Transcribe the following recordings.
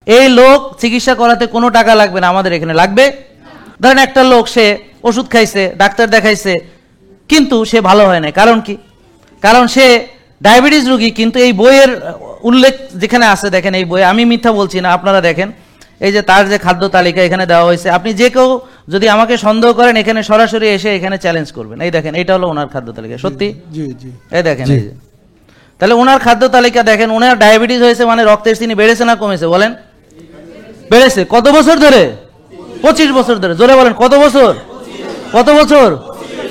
এই লোক চিকিৎসা করাতে কোনো টাকা লাগবে না, আমাদের এখানে লাগবে। ধরেন একটা লোক সে ওষুধ খাইছে, ডাক্তার দেখাইছে, কিন্তু সে ভালো হয় না। কারণ কি? কারণ সে ডায়াবেটিস রোগী। কিন্তু এই বইয়ের উল্লেখ যেখানে আছে, দেখেন এই বই, আমি মিথ্যা বলছি না, আপনারা দেখেন এই যে তার যে খাদ্য তালিকা এখানে দেওয়া হয়েছে। আপনি যে কেউ যদি আমাকে সন্দেহ করেন, এখানে সরাসরি এসে এখানে চ্যালেঞ্জ করবেন। এই দেখেন, এটা হলো ওনার খাদ্য তালিকা। সত্যি? এই দেখেন, এই যে তাহলে ওনার খাদ্য তালিকা দেখেন। ওনার ডায়াবেটিস হয়েছে মানে রক্তের চিনি বেড়েছে না কমেছে? বলেন। বেড়েছে। কত বছর ধরে? 25 বছর ধরে। জোরে বলেন, কত বছর? কত বছর?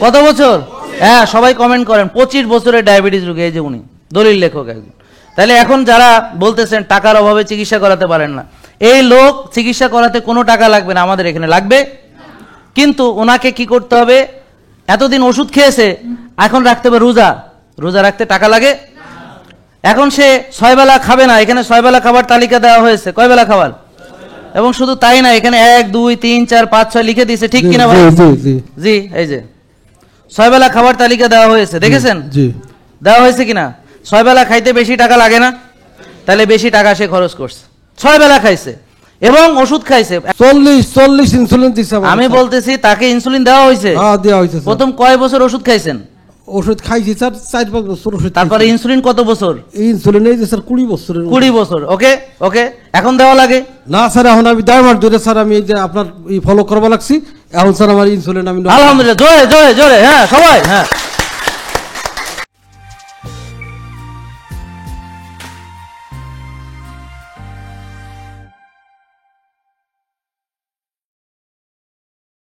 কত বছর? হ্যাঁ, সবাই কমেন্ট করেন। 25 বছরের ডায়াবেটিস রোগী, এই যে উনি দলিল লেখক একজন। তাহলে এখন যারা বলতেছেন টাকার অভাবে চিকিৎসা করাতে পারেন না, এই লোক চিকিৎসা করাতে কোনো টাকা লাগবে না, আমাদের এখানে লাগবে। কিন্তু ওনাকে কি করতে হবে? এতদিন ওষুধ খেয়েছে, এখন রাখতে হবে রোজা। রোজা রাখতে টাকা লাগে। এখন সে 6 বেলা খাবে না, এখানে 6 বেলা খাবার তালিকা দেওয়া হয়েছে। কয় বেলা খাবার? এবং শুধু তাই না, এখানে 1 2 3 4 5 6 লিখে দিয়েছে, ঠিক কিনা ভাই? জি, এই যে 6 বেলা খাবার তালিকা দেওয়া হয়েছে, দেখেছেন? জি, দেওয়া হয়েছে কিনা? 6 বেলা খাইতে বেশি টাকা লাগে না? তাহলে বেশি টাকা সে খরচ করছে। 6 বেলা খাইছে এবং ওষুধ খাইছে। 40 ইনসুলিন দিছে। আমি বলতেছি তাকে ইনসুলিন দেওয়া হয়েছে। হ্যাঁ, দেওয়া হয়েছে। প্রথম কয় বছর ওষুধ খাইছেন? ওষুধ খাইছি স্যার 4-5 বছর ওষুধ। তারপরে ইনসুলিন কত বছর? ইনসুলিন এই যে স্যার 20 বছর। 20 বছর। ওকে ওকে, এখন দেওয়া লাগে না স্যার? এখন আমি ডায়মন্ড ধরে স্যার আমি এই যে আপনার ফলো করবা লাগছি। এখন স্যার আমার ইনসুলিন আমি আলহামদুলিল্লাহ, জোরে জোরে জোরে, হ্যাঁ সবাই, হ্যাঁ।